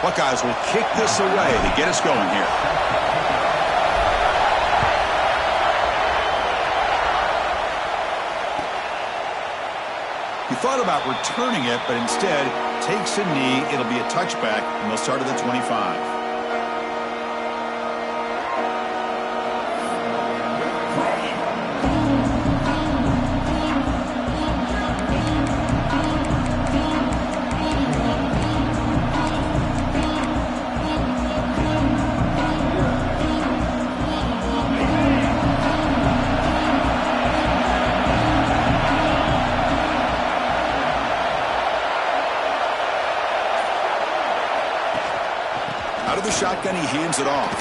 Buckeyes will kick this away to get us going here. He thought about returning it, but instead takes a knee. It'll be a touchback, and they'll start at the 25. Out of the shotgun, he hands it off.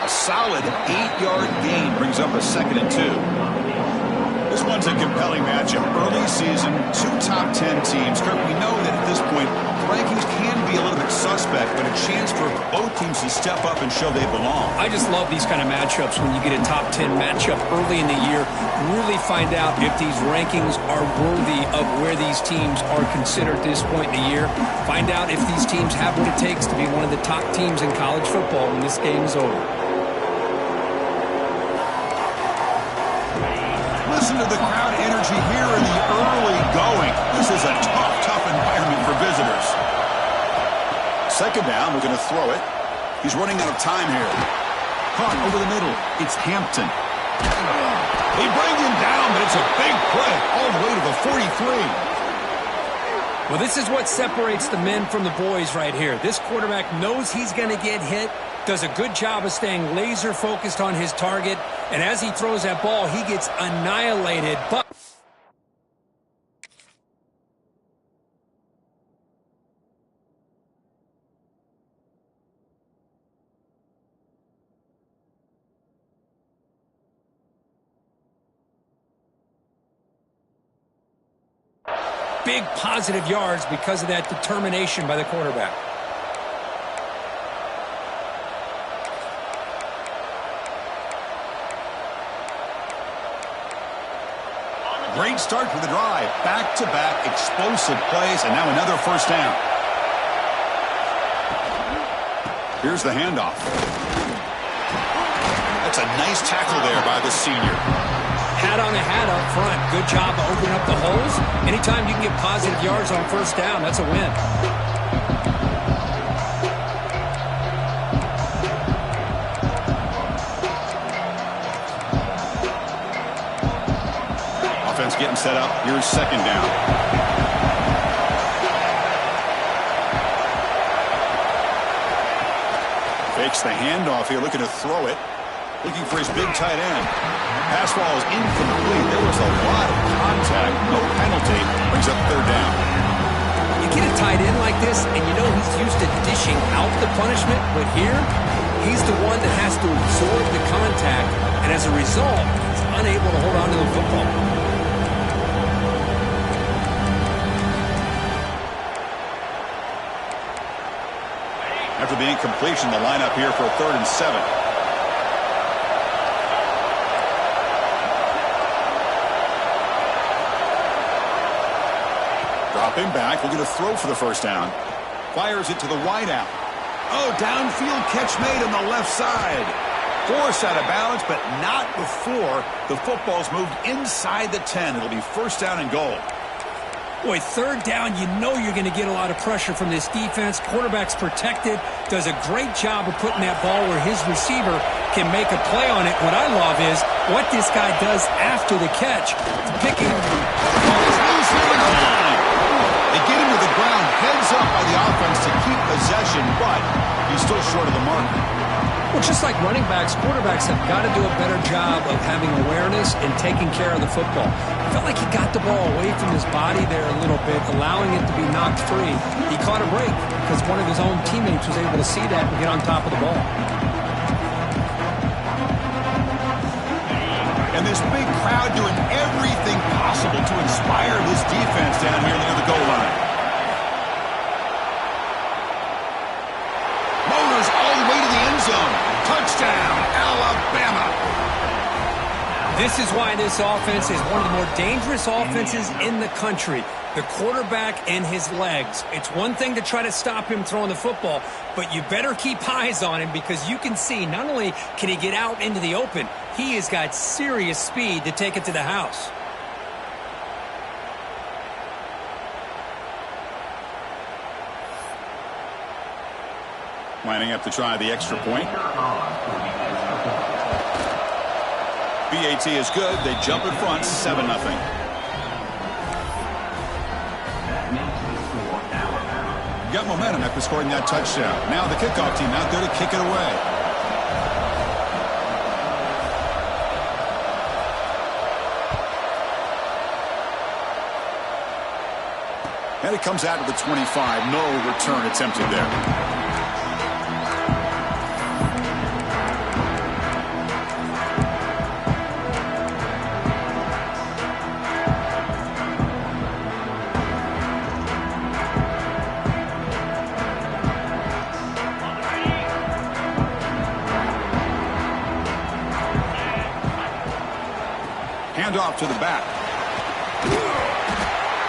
A solid 8-yard gain brings up a 2nd and 2. This one's a compelling matchup. Early season, 2 top 10 teams. Kirk, we know that at this point, the rankings can be a little bit suspect, but a chance for both teams to step up and show they belong. I just love these kind of matchups when you get a top 10 matchup early in the year. Really find out if these rankings are worthy of where these teams are considered at this point in the year. Find out if these teams have what it takes to be one of the top teams in college football when this game is over. Listen to the crowd energy here in the early going. This is a tough environment for visitors. 2nd down, we're going to throw it. He's running out of time here. Caught over the middle. It's Hampton. They bring him down, but it's a big play all the way to the 43. Well, this is what separates the men from the boys right here. This quarterback knows he's going to get hit, does a good job of staying laser focused on his target, and as he throws that ball, he gets annihilated. But big positive yards because of that determination by the quarterback. Great start for the drive. Back-to-back explosive plays, and now another 1st down. Here's the handoff. That's a nice tackle there by the senior. Hat on a hat up front. Good job of opening up the holes. Anytime you can get positive yards on 1st down, that's a win. Offense getting set up. Here's 2nd down. Fakes the handoff here, looking to throw it. Looking for his big tight end. Pass ball is incomplete. There was a lot of contact. No penalty. Brings up 3rd down. You get a tight end like this, and you know he's used to dishing out the punishment, but here, he's the one that has to absorb the contact, and as a result, he's unable to hold on to the football. After the incompletion, the lineup here for a 3rd and 7. Dropping back, looking to throw for the 1st down. Fires it to the wideout. Oh, downfield catch made on the left side. Forced out of balance, but not before the football's moved inside the 10. It'll be 1st down and goal. Boy, 3rd down, you know you're going to get a lot of pressure from this defense. Quarterback's protected, does a great job of putting that ball where his receiver can make a play on it. What I love is what this guy does after the catch. Picking. They get him to the ground, heads up by the offense to keep possession, but he's still short of the mark. Well, just like running backs, quarterbacks have got to do a better job of having awareness and taking care of the football. I felt like he got the ball away from his body there a little bit, allowing it to be knocked free. He caught a break because one of his own teammates was able to see that and get on top of the ball. And this big crowd doing everything possible to inspire this defense down here near the goal line. Motors all the way to the end zone. Touchdown, Alabama. This is why this offense is one of the more dangerous offenses in the country. The quarterback and his legs. It's one thing to try to stop him throwing the football, but you better keep eyes on him because you can see not only can he get out into the open, he has got serious speed to take it to the house. Lining up to try the extra point. BAT is good. They jump in front, 7-0. Got momentum after scoring that touchdown. Now the kickoff team out there to kick it away. And it comes out to the 25. No return attempted there. Off to the back.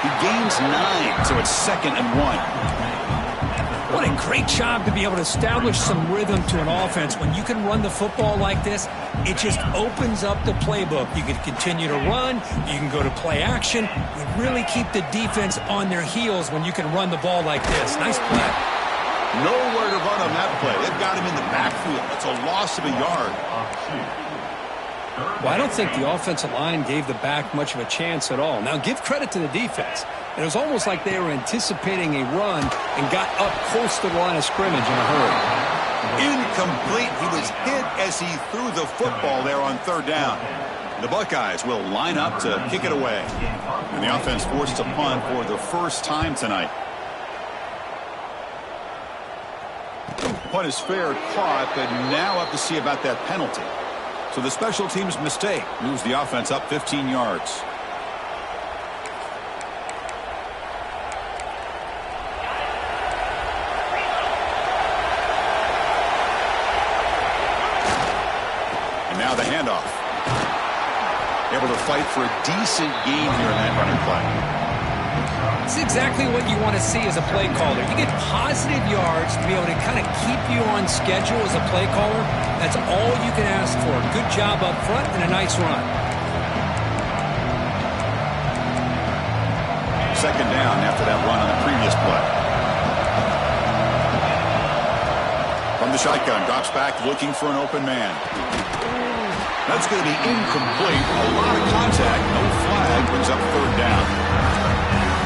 He gains 9, so it's 2nd and 1. What a great job to be able to establish some rhythm to an offense. When you can run the football like this, it just opens up the playbook. You can continue to run. You can go to play action. You really keep the defense on their heels when you can run the ball like this. Nice play. Nowhere to run on that play. They've got him in the backfield. That's a loss of a yard. Well, I don't think the offensive line gave the back much of a chance at all. Now, give credit to the defense. It was almost like they were anticipating a run and got up close to the line of scrimmage in a hurry. Incomplete. He was hit as he threw the football there on 3rd down. The Buckeyes will line up to kick it away. And the offense forced to punt for the first time tonight. Punt is fair, caught, but now up to see about that penalty. So the special teams mistake moves the offense up 15 yards. And now the handoff. Able to fight for a decent gain here in that running play. It's exactly what you want to see as a play caller. You get positive yards to be able to kind of keep you on schedule as a play caller. That's all you can ask for. Good job up front and a nice run. 2nd down after that run on the previous play. From the shotgun, drops back looking for an open man. That's going to be incomplete. A lot of contact, no flag, brings up 3rd down.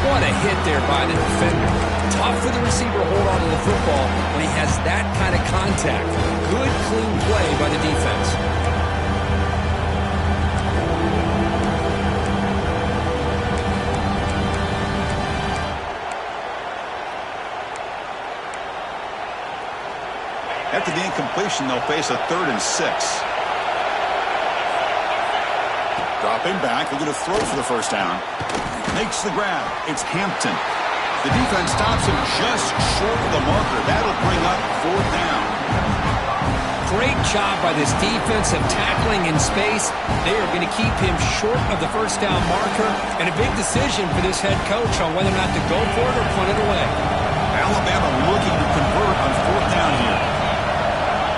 What a hit there by the defender. Tough for the receiver to hold on to the football when he has that kind of contact. Good, clean play by the defense. After the incompletion, they'll face a 3rd and 6. Dropping back, looking to throw for the first down. Makes the grab. It's Hampton. The defense stops him just short of the marker. That'll bring up 4th down. Great job by this defensive tackling in space. They are going to keep him short of the first down marker, and a big decision for this head coach on whether or not to go for it or punt it away. Alabama looking to convert on 4th down here.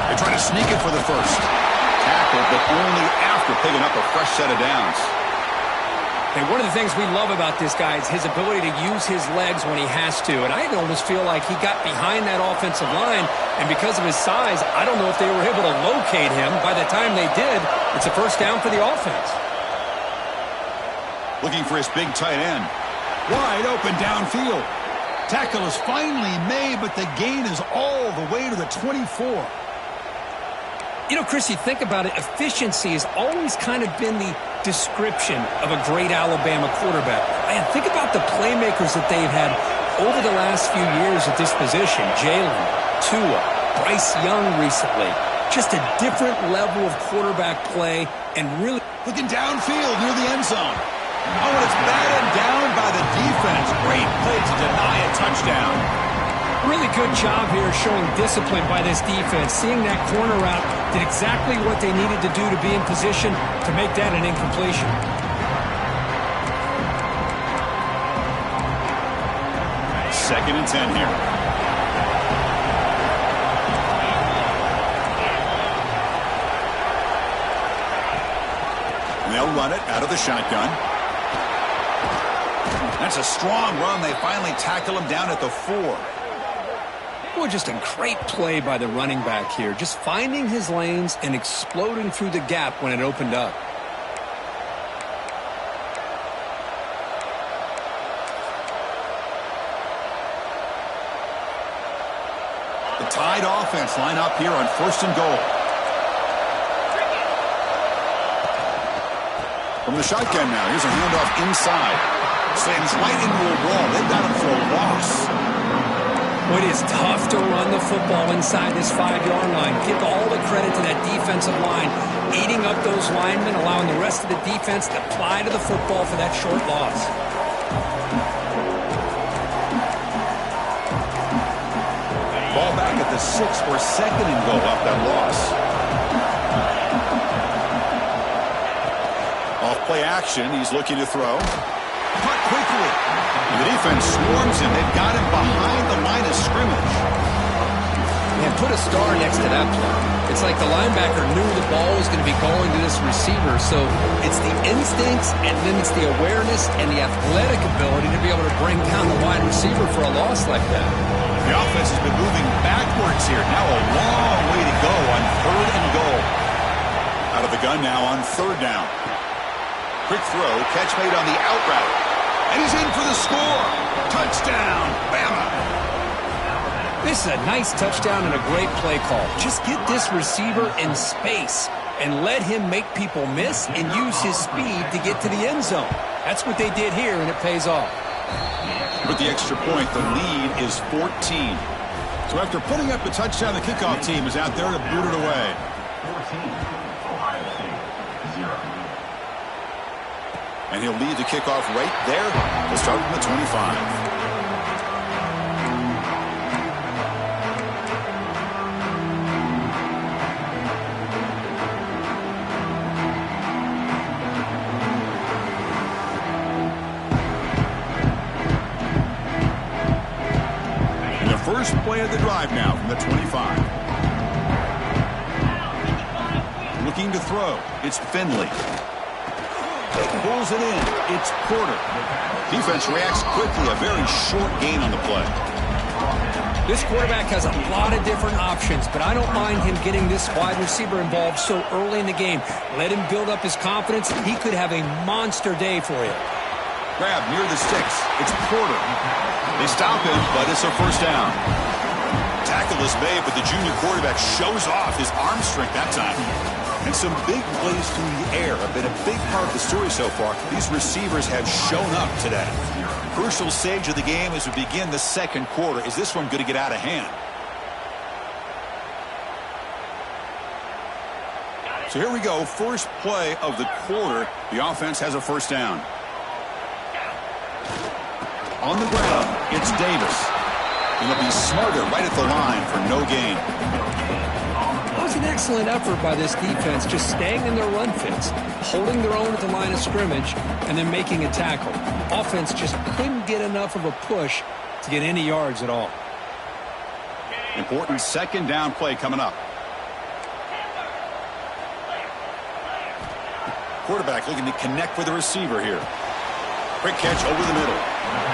They try to sneak it for the first. Tackle, but only after picking up a fresh set of downs. And one of the things we love about this guy is his ability to use his legs when he has to. And I almost feel like he got behind that offensive line, and because of his size, I don't know if they were able to locate him. By the time they did, it's a first down for the offense. Looking for his big tight end. Wide open downfield. Tackle is finally made, but the gain is all the way to the 24. You know, Chris, you think about it, efficiency has always kind of been the description of a great Alabama quarterback. Man, think about the playmakers that they've had over the last few years at this position. Jalen, Tua, Bryce Young recently. Just a different level of quarterback play and really looking downfield near the end zone. Oh, and it's batted down by the defense. Great play to deny a touchdown. Really good job here showing discipline by this defense. Seeing that corner route, did exactly what they needed to do to be in position to make that an incompletion. Second and 10 here. And they'll run it out of the shotgun. That's a strong run. They finally tackle him down at the 4. Boy, just a great play by the running back here. Just finding his lanes and exploding through the gap when it opened up. The Tide offense line up here on 1st and goal. From the shotgun now, here's a handoff inside. Slams right into a wall. They've got him for a loss. Well, it is tough to run the football inside this 5-yard line. Give all the credit to that defensive line, eating up those linemen, allowing the rest of the defense to fly to the football for that short loss. Ball back at the 6 for 2nd and goal off that loss. Off play action, he's looking to throw. Cut quickly. And the defense swarms him. They've got him behind the line of scrimmage. And put a star next to that play. It's like the linebacker knew the ball was going to be going to this receiver. So it's the instincts, and then it's the awareness and the athletic ability to be able to bring down the wide receiver for a loss like that. The offense has been moving backwards here. Now a long way to go on 3rd and goal. Out of the gun now on 3rd down. Quick throw, catch made on the out route. And he's in for the score. Touchdown, Bama. This is a nice touchdown and a great play call. Just get this receiver in space and let him make people miss and use his speed to get to the end zone. That's what they did here, and it pays off. With the extra point, the lead is 14. So after putting up the touchdown, the kickoff team is out there to boot it away. 14, Ohio State, 0. And he'll lead the kickoff right there. They'll start from the 25. And the first play of the drive now from the 25. Looking to throw. It's Finley. Pulls it in. It's Porter. Defense reacts quickly. A very short gain on the play. This quarterback has a lot of different options, but I don't mind him getting this wide receiver involved so early in the game. Let him build up his confidence. He could have a monster day for you. Grab near the sticks. It's Porter. They stop him, but it's a 1st down. Tackle is made, but the junior quarterback shows off his arm strength that time. And some big plays through the air have been a big part of the story so far. These receivers have shown up today. Crucial stage of the game as we begin the 2nd quarter. Is this one going to get out of hand? So here we go. First play of the quarter. The offense has a 1st down. On the ground, it's Davis. And they'll be smarter right at the line for no gain. That was an excellent effort by this defense, just staying in their run fits, holding their own at the line of scrimmage, and then making a tackle. Offense just couldn't get enough of a push to get any yards at all. Important 2nd down play coming up. Quarterback looking to connect with the receiver here. Quick catch over the middle.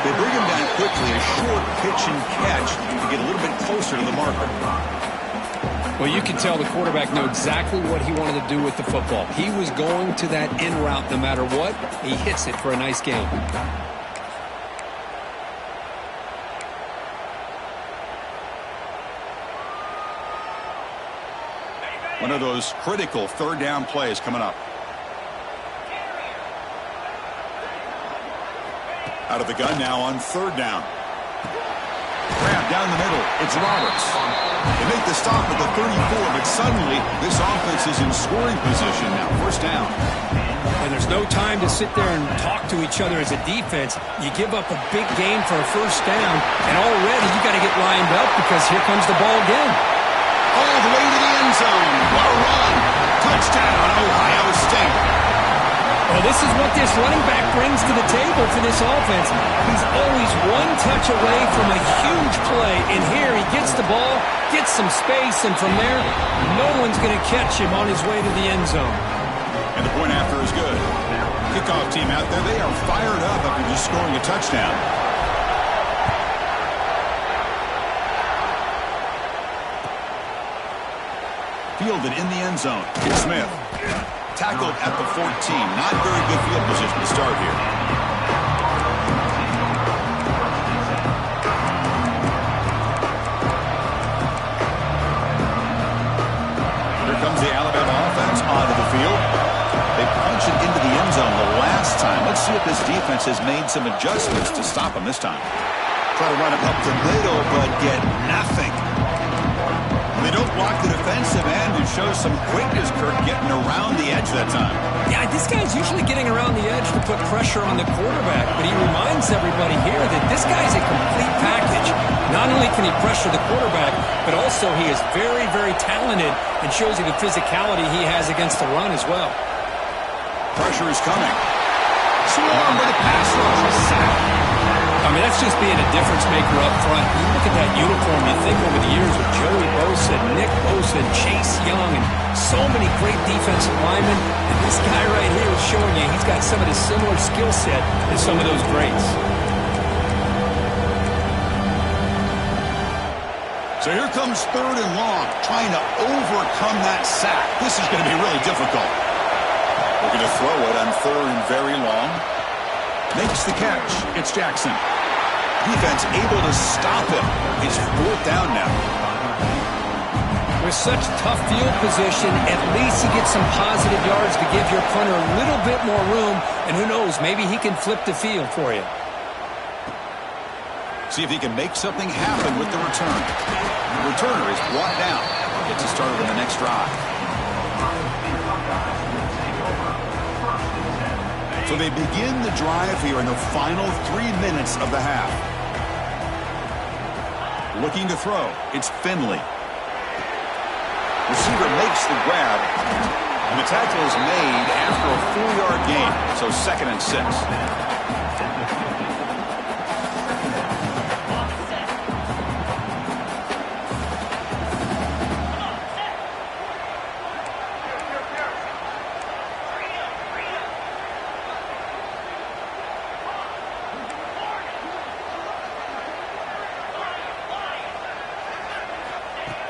They bring him down quickly, a short pitch and catch to get a little bit closer to the marker. Well, you can tell the quarterback knew exactly what he wanted to do with the football. He was going to that in route no matter what. He hits it for a nice gain. One of those critical 3rd down plays coming up. Out of the gun now on 3rd down. Grabbed down the middle. It's Roberts. They make the stop at the 34, but suddenly this offense is in scoring position now. First down. And there's no time to sit there and talk to each other as a defense. You give up a big gain for a first down, and already you got to get lined up because here comes the ball again. All the way to the end zone. What a run. Touchdown, Ohio State. Well, this is what this running back brings to the table for this offense. He's always one touch away from a huge play, and here he gets the ball, gets some space, and from there, no one's going to catch him on his way to the end zone. And the point after is good. Kickoff team out there, they are fired up after just scoring a touchdown. Fielded in the end zone. It's Smith. Tackled at the 14. Not very good field position to start here. Here comes the Alabama offense onto the field. They punch it into the end zone the last time. Let's see if this defense has made some adjustments to stop them this time. Try to run it up the middle, but get nothing. They don't block the defensive end and show some quickness, Kirk, getting around the edge that time. Yeah, this guy's usually getting around the edge to put pressure on the quarterback, but he reminds everybody here that this guy's a complete package. Not only can he pressure the quarterback, but also he is very, very talented and shows you the physicality he has against the run as well. Pressure is coming. Swarm with a pass rush, a sack. I mean, that's just being a difference maker up front. You look at that uniform, you think over the years with Joey Bosa, Nick Bosa, Chase Young, and so many great defensive linemen. And this guy right here is showing you he's got some of the similar skill set as some of those greats. So here comes 3rd and long, trying to overcome that sack. This is going to be really difficult. We're going to throw it on 3rd and very long. Makes the catch. It's Jackson. Defense able to stop him. He's 4th down now. With such tough field position, at least he gets some positive yards to give your punter a little bit more room. And who knows, maybe he can flip the field for you. See if he can make something happen with the return. The returner is brought down. Gets us started on the next drive. So they begin the drive here in the final 3 minutes of the half. Looking to throw. It's Finley. Receiver makes the grab. And the tackle is made after a 4-yard gain. So 2nd and 6.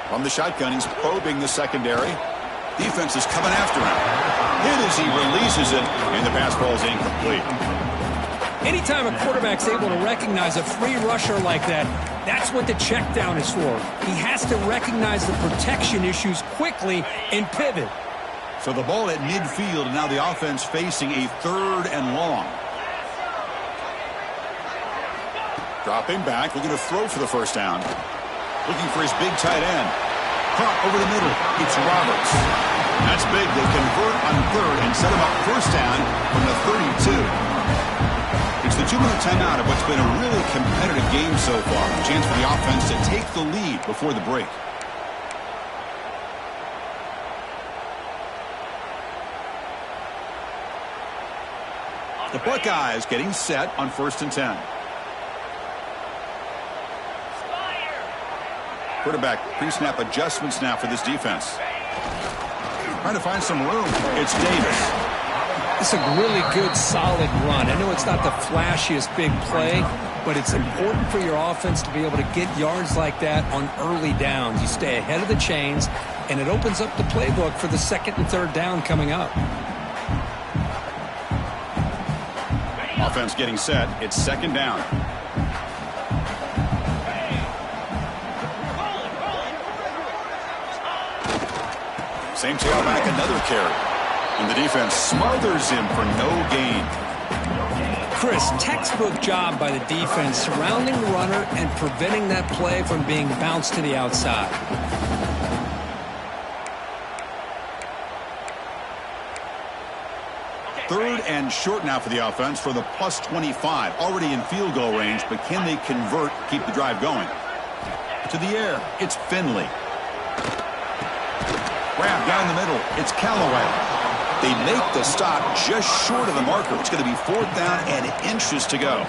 From the shotgun, he's probing the secondary. Defense is coming after him. Hit as he releases it, and the pass ball is incomplete. Anytime a quarterback's able to recognize a free rusher like that, that's what the check down is for. He has to recognize the protection issues quickly and pivot. So the ball at midfield, and now the offense facing a 3rd and long. Dropping back, looking to throw for the first down. Looking for his big tight end. Caught over the middle. It's Roberts. That's big. They convert on 3rd and set him up first down from the 32. It's the 2-minute timeout of what's been a really competitive game so far. A chance for the offense to take the lead before the break. The Buckeyes getting set on 1st and 10. Quarterback pre-snap adjustments now for this defense. Trying to find some room. It's Davis. It's a really good, solid run. I know it's not the flashiest big play, but it's important for your offense to be able to get yards like that on early downs. You stay ahead of the chains, and it opens up the playbook for the 2nd and 3rd down coming up. Offense getting set. It's 2nd down. Same tailback, another carry. And the defense smothers him for no gain. Chris, textbook job by the defense surrounding the runner and preventing that play from being bounced to the outside. Third and short now for the offense for the plus 25. Already in field goal range, but can they convert, keep the drive going? To the air, it's Finley. Grab down the middle, it's Callaway. They make the stop just short of the marker. It's going to be 4th down and inches to go.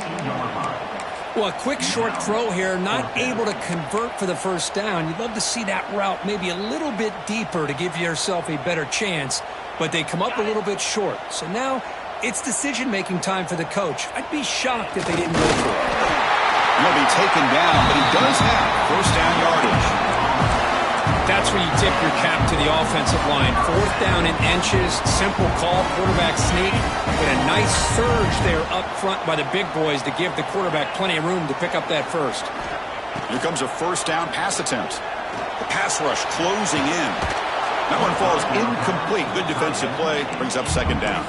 Well, a quick short throw here, not able to convert for the first down. You'd love to see that route maybe a little bit deeper to give yourself a better chance, but they come up a little bit short. So now it's decision-making time for the coach. I'd be shocked if they didn't go for it. He'll be taken down, but he does have first down yardage. That's where you tip your cap to the offensive line. 4th down in inches, simple call, quarterback sneak, but a nice surge there up front by the big boys to give the quarterback plenty of room to pick up that first. Here comes a first down pass attempt. The pass rush closing in. That one falls incomplete. Good defensive play, brings up 2nd down.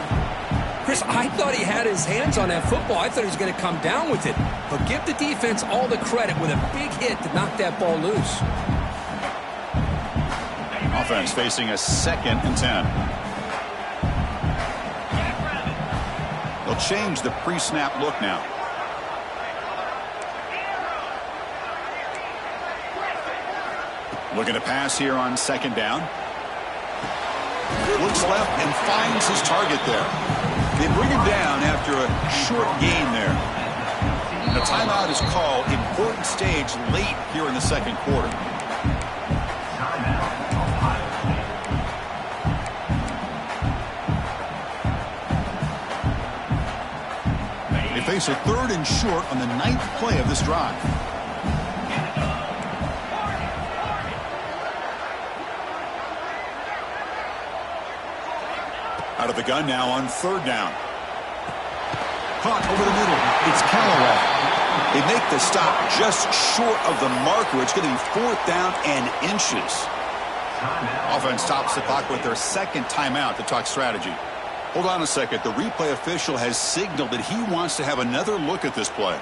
Chris, I thought he had his hands on that football. I thought he was going to come down with it. But give the defense all the credit with a big hit to knock that ball loose. Offense facing a 2nd and 10. They'll change the pre-snap look now. Looking to pass here on 2nd down. Looks left and finds his target there. They bring him down after a short gain there. And a timeout is called. Important stage late here in the 2nd quarter. They face a 3rd and short on the 9th play of this drive. Out of the gun now on 3rd down. Caught over the middle. It's Callaway. They make the stop just short of the marker. It's going to be 4th down and inches. Offense stops the clock with their 2nd timeout to talk strategy. Hold on a second. The replay official has signaled that he wants to have another look at this play.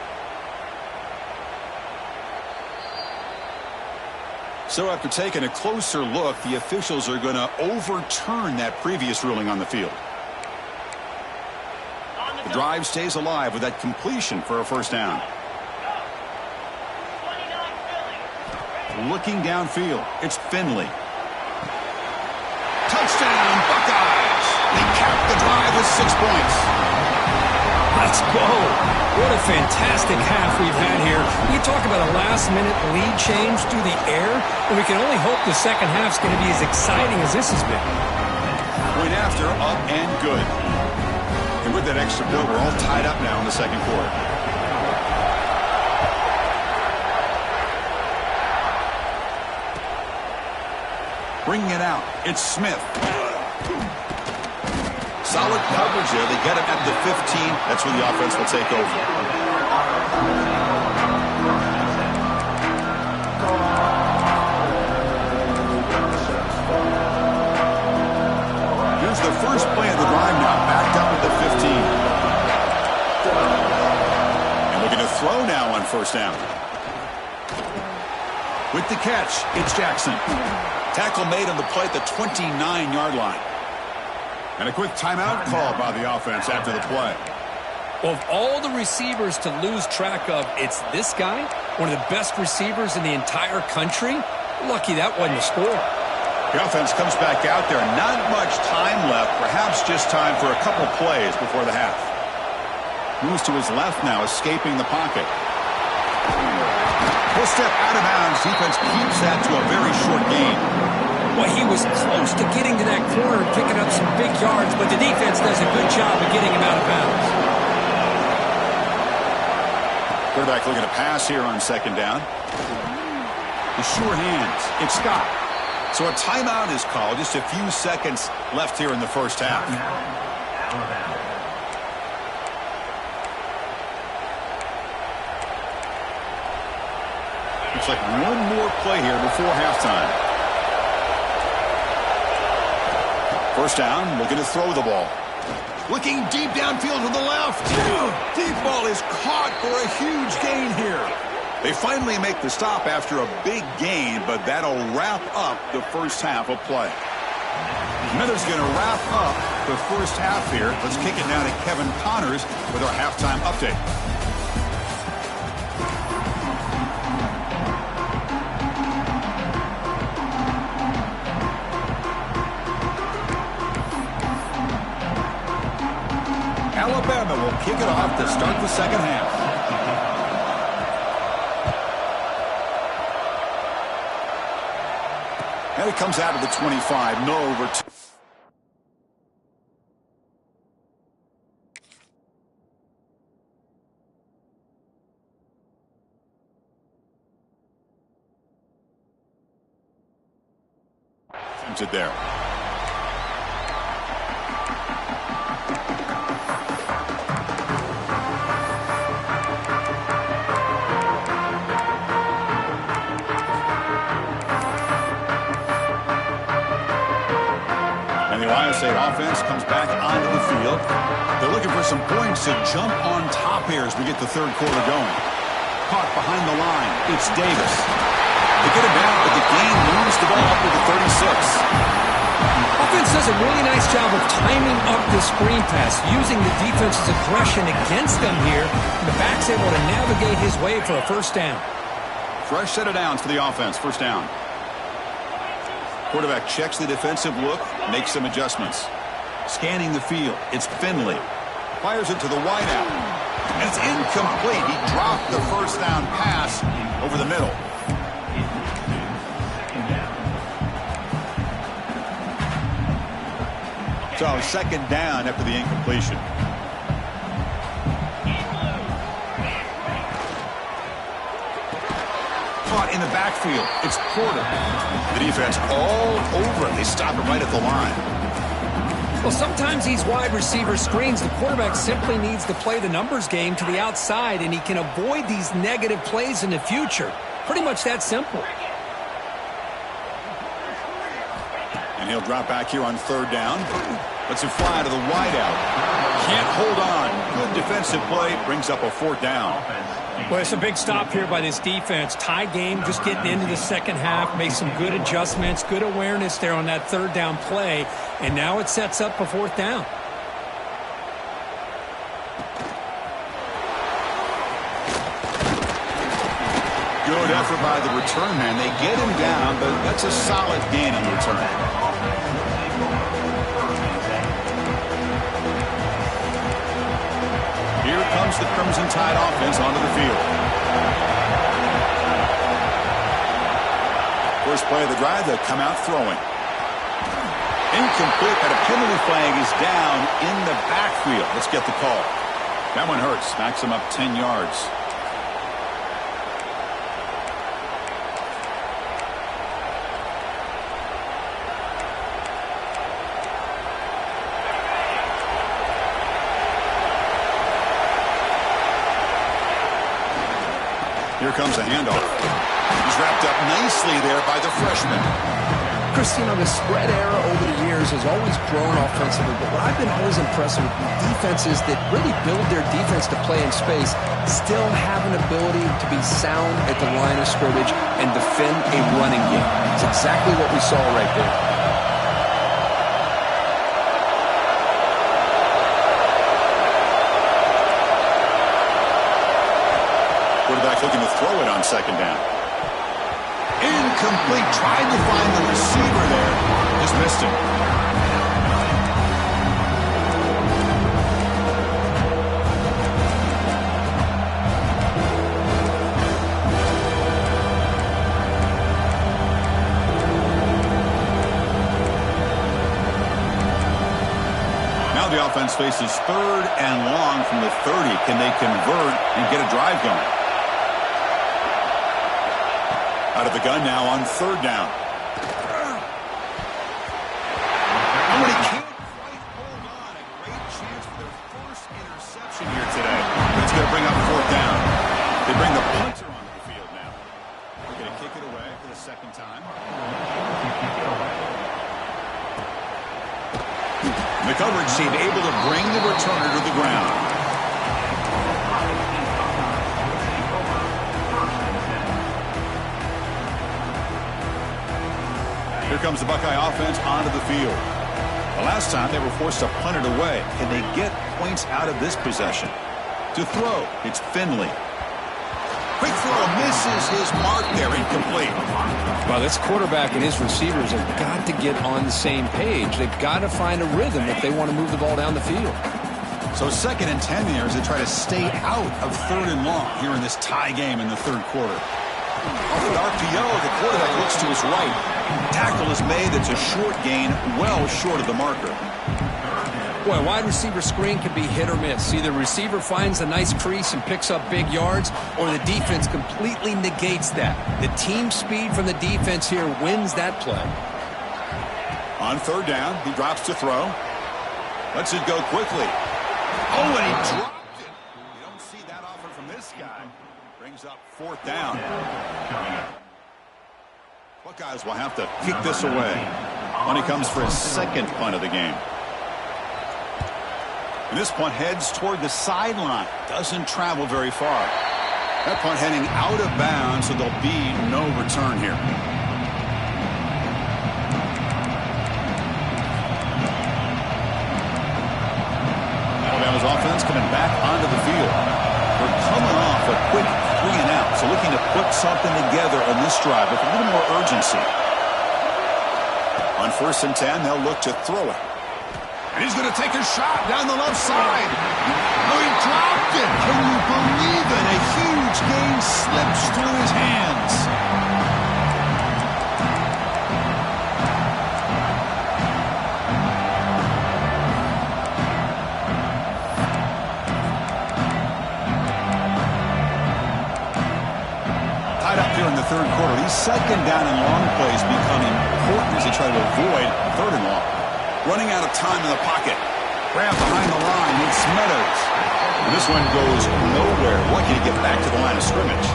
So after taking a closer look, the officials are going to overturn that previous ruling on the field. The drive stays alive with that completion for a first down. Looking downfield, it's Finley. Touchdown, Buckeyes! They cap the drive with 6 points. Let's go. What a fantastic half we've had here. We talk about a last-minute lead change through the air, and we can only hope the second half's going to be as exciting as this has been. Point after, up and good. And with that extra point, we're all tied up now in the 2nd quarter. Bringing it out, it's Smith. Solid coverage there. They get him at the 15. That's where the offense will take over. Here's the first play of the drive now. Backed up at the 15. And looking to throw now on first down. With the catch, it's Jackson. Tackle made on the play at the 29-yard line. And a quick timeout call by the offense after the play. Of all the receivers to lose track of, it's this guy, one of the best receivers in the entire country. Lucky that wasn't a score. The offense comes back out there. Not much time left. Perhaps just time for a couple plays before the half. Moves to his left now, escaping the pocket. Full step out of bounds. Defense keeps that to a very short gain. Well, he was close to getting to that corner and picking up some big yards, but the defense does a good job of getting him out of bounds. Quarterback looking to pass here on 2nd down. The sure hands. It's Scott. So a timeout is called. Just a few seconds left here in the first half. Looks like one more play here before halftime. First down, looking to throw the ball. Looking deep downfield to the left. Deep ball is caught for a huge gain here. They finally make the stop after a big gain, but that'll wrap up the first half of play. Mither's going to wrap up the first half here. Let's kick it now to Kevin Connors with our halftime update. Alabama will kick it off to start the second half. And it comes out of the 25. No overtime. Attempted there. Ohio State offense comes back onto the field. They're looking for some points to jump on top here as we get the third quarter going. Caught behind the line. It's Davis. They get it down, but the gain moves the ball up to the 36. Offense does a really nice job of timing up the screen pass, using the defense's aggression against them here. And the back's able to navigate his way for a first down. Fresh set of downs for the offense. First down. Quarterback checks the defensive look, makes some adjustments. Scanning the field, it's Finley. Fires it to the wideout. And it's incomplete. He dropped the first down pass over the middle. So second down after the incompletion. Caught in the backfield. It's Porter. The defense all over it. They stop it right at the line. Well, sometimes these wide receiver screens, the quarterback simply needs to play the numbers game to the outside, and he can avoid these negative plays in the future. Pretty much that simple. And he'll drop back here on third down. Lets it fly to the wideout. Can't hold on. Good defensive play. Brings up a fourth down. Well, it's a big stop here by this defense. Tie game, just getting into the second half. Made some good adjustments, good awareness there on that third down play. And now it sets up a fourth down. Good effort by the return man. They get him down, but that's a solid gain on the return. Here comes the Crimson Tide offense onto the field. First play of the drive, they'll come out throwing. Incomplete, but a penalty flag is down in the backfield. Let's get the call. That one hurts. Backs him up 10 yards. Here comes a handoff. He's wrapped up nicely there by the freshman. Chris, you know, the spread era over the years has always grown offensively, but what I've been always impressed with defenses that really build their defense to play in space still have an ability to be sound at the line of scrimmage and defend a running game. It's exactly what we saw right there. Quarterback looking to throw it on second down. Incomplete. Tried to find the receiver there. Just missed him. Now the offense faces third and long from the 30. Can they convert and get a drive going? Out of the gun now on third down. Nobody can't quite hold on. A great chance for their first interception here today. That's going to bring up fourth down. They bring the punter onto the field now. They're going to kick it away for the second time. The coverage team able to bring the returner to the ground. Here comes the Buckeye offense onto the field. The last time they were forced to punt it away. Can they get points out of this possession? To throw, it's Finley. Quick throw, misses his mark there, incomplete. Well, this quarterback and his receivers have got to get on the same page. They've got to find a rhythm if they want to move the ball down the field. So 2nd and 10 here as they try to stay out of 3rd and long here in this tie game in the 3rd quarter. Off the RPO, the quarterback looks to his right. Tackle is made. It's a short gain, well short of the marker. Boy, a wide receiver screen can be hit or miss. Either receiver finds a nice crease and picks up big yards, or the defense completely negates that. The team speed from the defense here wins that play. On 3rd down, he drops to throw. Lets it go quickly. Oh, and he dropped it. You don't see that often from this guy. Brings up 4th down. Buckeyes will have to kick this away when he comes for his 2nd punt of the game. And this punt heads toward the sideline. Doesn't travel very far. That punt heading out of bounds, so there'll be no return here. Alabama's offense coming back onto the field. We're coming off a quick 3 and out, so looking to put something together on this drive with a little more urgency. On 1st and 10, they'll look to throw it. And he's going to take a shot down the left side. Oh, he dropped it. Can you believe it? A huge gain slips through his hands. Tied up here in the 3rd quarter. These 2nd down and long plays become important as they try to avoid 3rd and long. Running out of time in the pocket. Grab behind the line. It's Meadows. And this one goes nowhere. Lucky to get back to the line of scrimmage.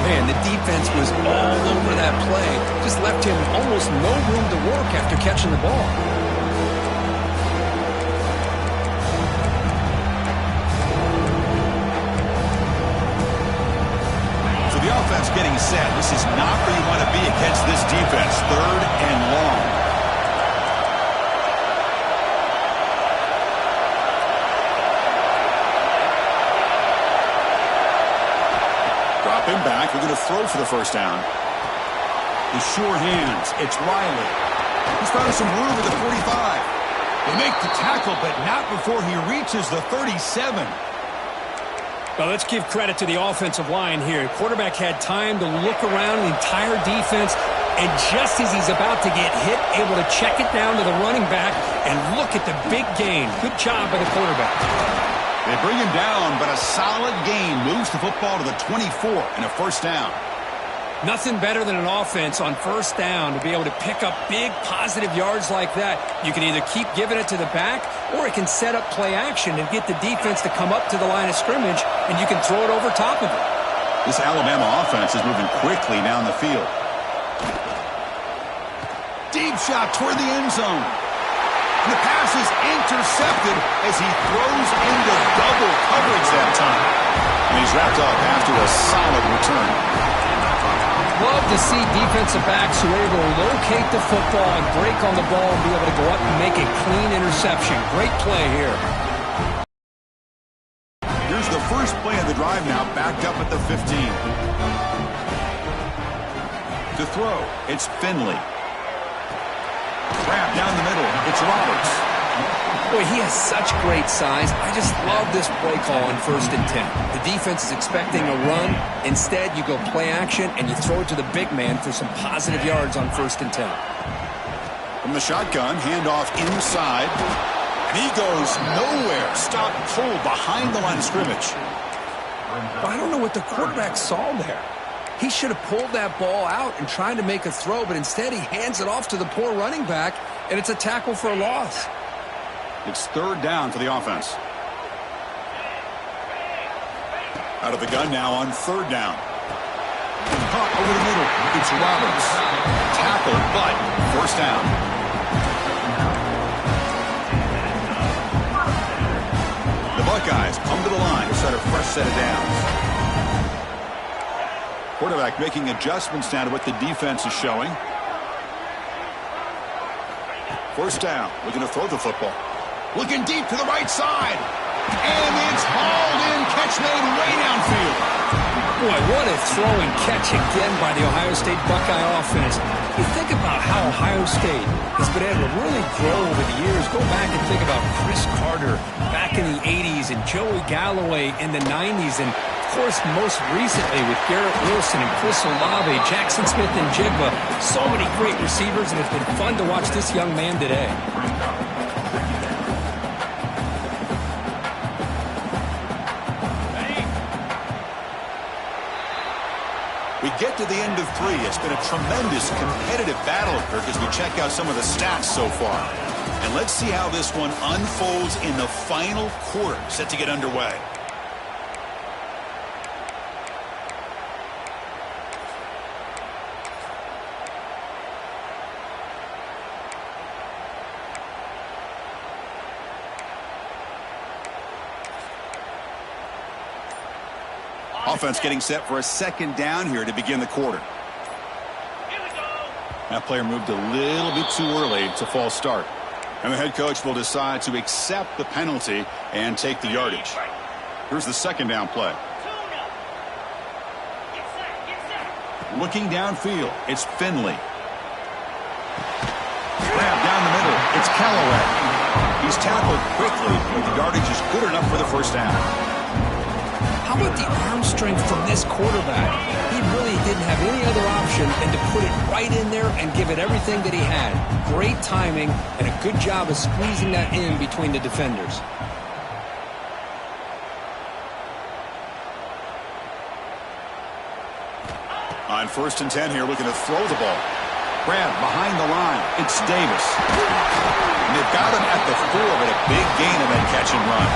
Man, the defense was all over that play. Just left him almost no room to work after catching the ball. So the offense getting set. This is not where you want to be against this defense. 3rd and long. Him back. We're going to throw for the 1st down. The sure hands. It's Riley. He's found some room at the 45. They make the tackle, but not before he reaches the 37. Well, let's give credit to the offensive line here. Quarterback had time to look around the entire defense, and just as he's about to get hit, able to check it down to the running back, and look at the big gain. Good job by the quarterback. They bring him down, but a solid gain moves the football to the 24 and a 1st down. Nothing better than an offense on 1st down to be able to pick up big positive yards like that. You can either keep giving it to the back, or it can set up play action and get the defense to come up to the line of scrimmage, and you can throw it over top of it. This Alabama offense is moving quickly down the field. Deep shot toward the end zone. And the pass is intercepted as he throws into double coverage that time. And he's wrapped up after a solid return. Love to see defensive backs who are able to locate the football and break on the ball and be able to go up and make a clean interception. Great play here. Here's the first play of the drive now, backed up at the 15. To throw, it's Finley. Grab down the middle. It's Roberts. Boy, he has such great size. I just love this play call on 1st and 10. The defense is expecting a run. Instead, you go play action, and you throw it to the big man for some positive yards on 1st and 10. From the shotgun, handoff inside. And he goes nowhere. Stop pull behind the line of scrimmage. But I don't know what the quarterback saw there. He should have pulled that ball out and tried to make a throw, but instead he hands it off to the poor running back, and it's a tackle for a loss. It's 3rd down for the offense. Out of the gun now on 3rd down. Caught over the middle. It's Roberts. Tackled, but 1st down. Buckeyes come to the line to set a fresh set of downs. Quarterback making adjustments now to what the defense is showing. First down. Looking to throw the football. Looking deep to the right side. And it's hauled in. Catch made way downfield. Boy, what a throw and catch again by the Ohio State Buckeye offense. You think about how Ohio State has been able to really grow over the years. Go back and think about Chris Carter back in the 80s and Joey Galloway in the 90s. And, of course, most recently with Garrett Wilson and Chris Olave, Jackson Smith and Jigba. So many great receivers, and it's been fun to watch this young man today. We get to the end of 3. It's been a tremendous competitive battle, Kirk, as we check out some of the stats so far. And let's see how this one unfolds in the final quarter, set to get underway. Offense getting set for a second down here to begin the quarter. That player moved a little bit too early. It's a false start. And the head coach will decide to accept the penalty and take the yardage. Here's the second down play. Looking downfield, it's Finley. Grab down the middle, it's Callaway. He's tackled quickly, but the yardage is good enough for the first down. How about the arm strength from this quarterback? He really didn't have any other option than to put it right in there and give it everything that he had. Great timing and a good job of squeezing that in between the defenders. On 1st and 10 here, looking to throw the ball. Grab behind the line. It's Davis. And they've got him at the 4, but a big gain of that catch and run.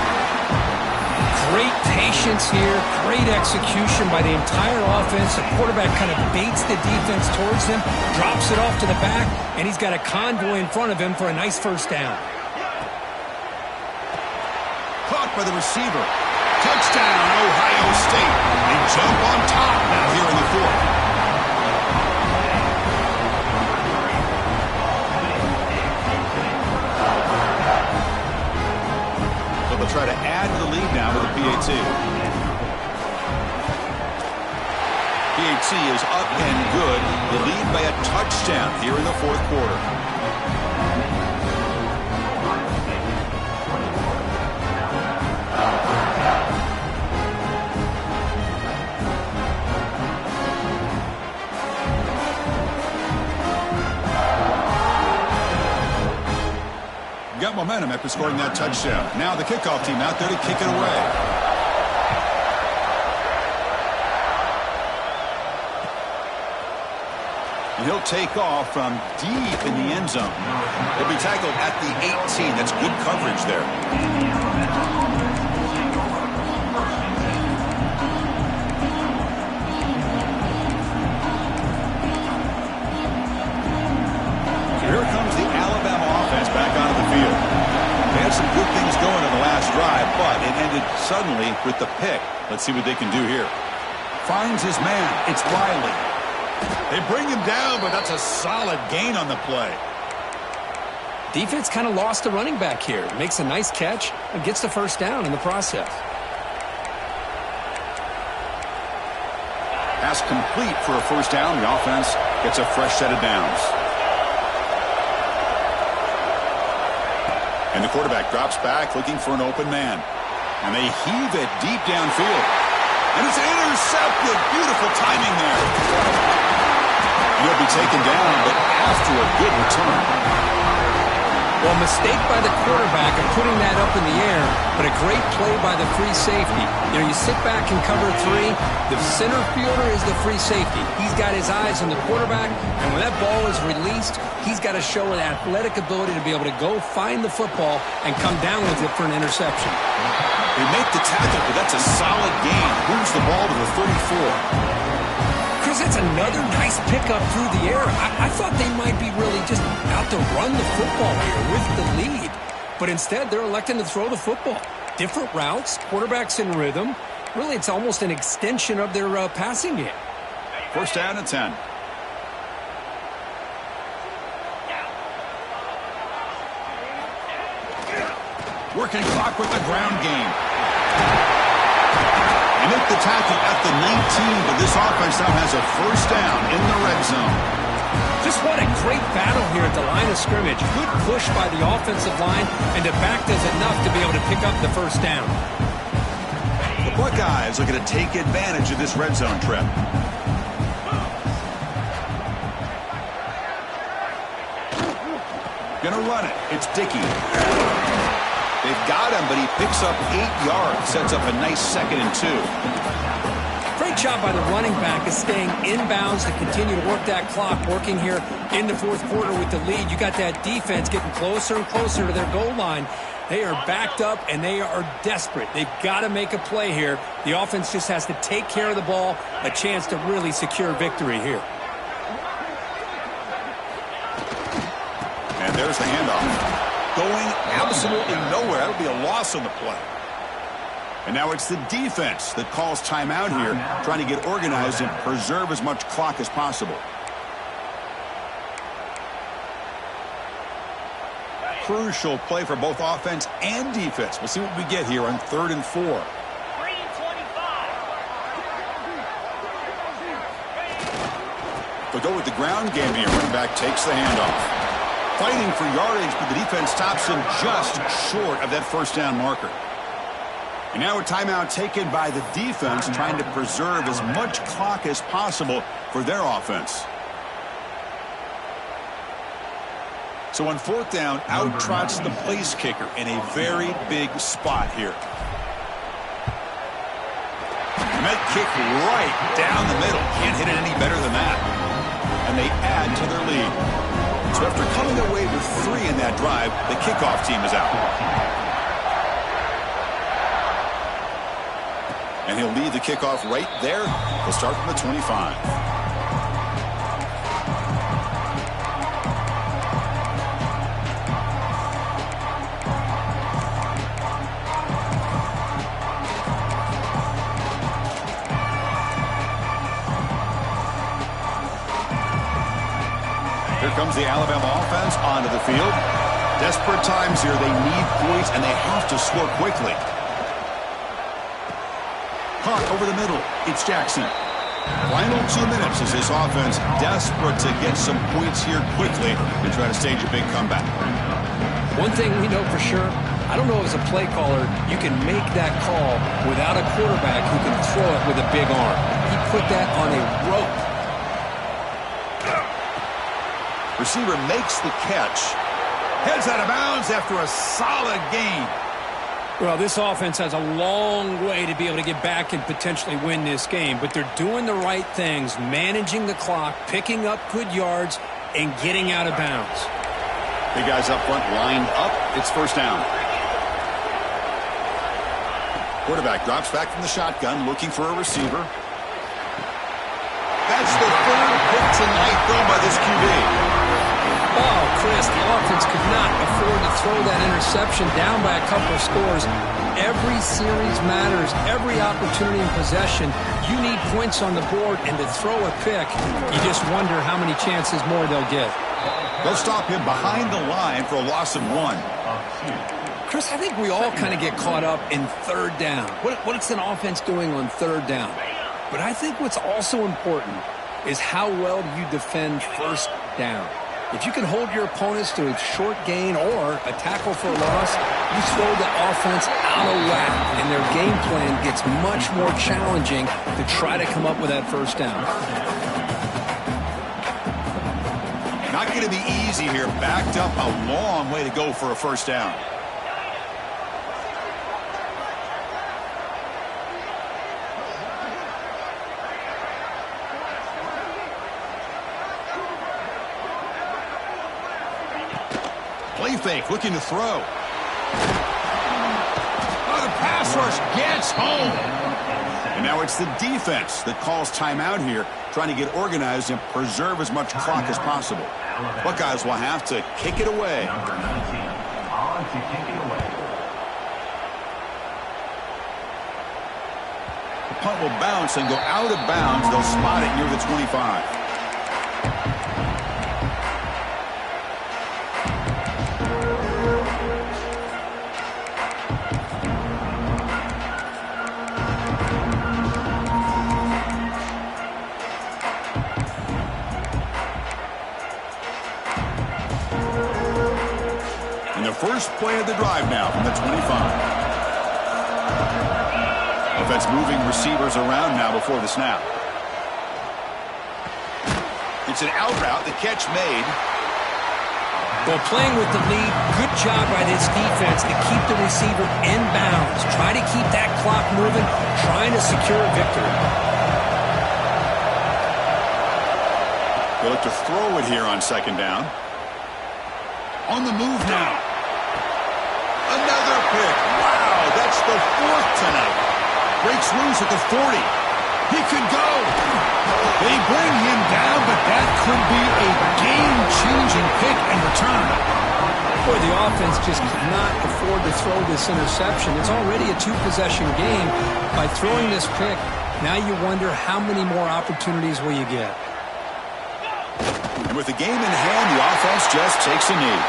Great patience here, great execution by the entire offense. The quarterback kind of baits the defense towards him, drops it off to the back, and he's got a convoy in front of him for a nice first down. Caught by the receiver. Touchdown, Ohio State. They jump on top now here in the 4th. They'll try to add to the lead now with a PAT. PAT is up and good. The lead by a touchdown here in the 4th quarter. Got momentum after scoring that touchdown. Now the kickoff team out there to kick it away. And he'll take off from deep in the end zone. He'll be tackled at the 18. That's good coverage there. Here comes the Alabama offense back onto the field. They had some good things going in the last drive, but it ended suddenly with the pick. Let's see what they can do here. Finds his man. It's Riley. They bring him down, but that's a solid gain on the play. Defense kind of lost the running back here. Makes a nice catch and gets the first down in the process. Pass complete for a first down. The offense gets a fresh set of downs. And the quarterback drops back looking for an open man. And they heave it deep downfield. And it's intercepted. Beautiful timing there. He'll be taken down, but after a good return. Well, mistake by the quarterback of putting that up in the air, but a great play by the free safety. You know, you sit back and cover 3. The center fielder is the free safety. He's got his eyes on the quarterback, and when that ball is released, he's got to show an athletic ability to be able to go find the football and come down with it for an interception. They make the tackle, but that's a solid gain. Moves the ball to the 34. Chris, it's another nice pickup through the air. I thought they might be really just out to run the football here with the lead. But instead, they're electing to throw the football. different routes, quarterbacks in rhythm. Really, it's almost an extension of their passing game. First down and 10. Working clock with the ground game. They make the tackle at the 19, but this offense now has a first down in the red zone. Just what a great battle here at the line of scrimmage. Good push by the offensive line, and the back does enough to be able to pick up the first down. The Buckeyes looking to take advantage of this red zone trip. Gonna run it. It's Dickey. They've got him, but he picks up 8 yards. Sets up a nice 2nd and 2. Great job by the running back of staying inbounds to continue to work that clock, working here in the fourth quarter with the lead. You got that defense getting closer and closer to their goal line. They are backed up, and they are desperate. They've got to make a play here. The offense just has to take care of the ball, a chance to really secure victory here. And there's the handoff. Going absolutely nowhere. That'll be a loss on the play. And now it's the defense that calls timeout here, trying to get organized and preserve as much clock as possible. Crucial play for both offense and defense. We'll see what we get here on 3rd and 4. They'll go with the ground game here. Running back takes the handoff. Fighting for yardage, but the defense stops him just short of that first down marker. And now a timeout taken by the defense, trying to preserve as much clock as possible for their offense. So on 4th down, out trots the place kicker in a very big spot here. And that kick right down the middle. Can't hit it any better than that. And they add to their lead. So after coming away with 3 in that drive, the kickoff team is out. And he'll lead the kickoff right there. He'll start from the 25. Here comes the Alabama offense onto the field. Desperate times here. They need points, and they have to score quickly. Caught over the middle. It's Jackson. Final 2 minutes as this offense desperate to get some points here quickly to try to stage a big comeback. One thing we know for sure, I don't know as a play caller, you can make that call without a quarterback who can throw it with a big arm. He put that on a rope. Receiver makes the catch. Heads out of bounds after a solid gain. Well, this offense has a long way to be able to get back and potentially win this game, but they're doing the right things, managing the clock, picking up good yards, and getting out of bounds. Big guys up front lined up. It's first down. Quarterback drops back from the shotgun, looking for a receiver. That's the 3rd pick tonight thrown by this QB. Oh, Chris, the offense could not afford to throw that interception down by a couple of scores. Every series matters. Every opportunity in possession, you need points on the board, and to throw a pick, you just wonder how many chances more they'll get. They'll stop him behind the line for a loss of 1. Chris, I think we all kind of get caught up in 3rd down. What's an offense doing on 3rd down? But I think what's also important is how well you defend 1st down. If you can hold your opponents to a short gain or a tackle for a loss, you throw the offense out of whack, and their game plan gets much more challenging to try to come up with that 1st down. Not going to be easy here. Backed up a long way to go for a 1st down. Play fake, looking to throw. Oh, the pass rush gets home. And now it's the defense that calls timeout here, trying to get organized and preserve as much clock as possible. Buckeyes will have to kick it away. Number 19, on to kick it away. punt will bounce and go out of bounds. They'll spot it near the 25. And the first play of the drive now from the 25. Offense moving receivers around now before the snap. It's an out route. The catch made. Well, playing with the lead, good job by this defense to keep the receiver in bounds. Try to keep that clock moving, trying to secure a victory. They look to throw it here on second down. On the move now. Another pick. Wow, that's the fourth tonight. Breaks loose at the 40. He could go. They bring him down, but that could be a game-changing pick and return. Boy, the offense just cannot afford to throw this interception. It's already a two-possession game. By throwing this pick, now you wonder how many more opportunities will you get. And with the game in hand, the offense just takes a knee.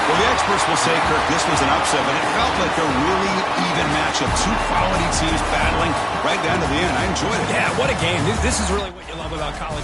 Well, the experts will say, Kirk, this was an upset, but it felt like a really even matchup. Two quality teams battling right down to the end. I enjoyed it. Yeah, what a game. This is really what you love about college.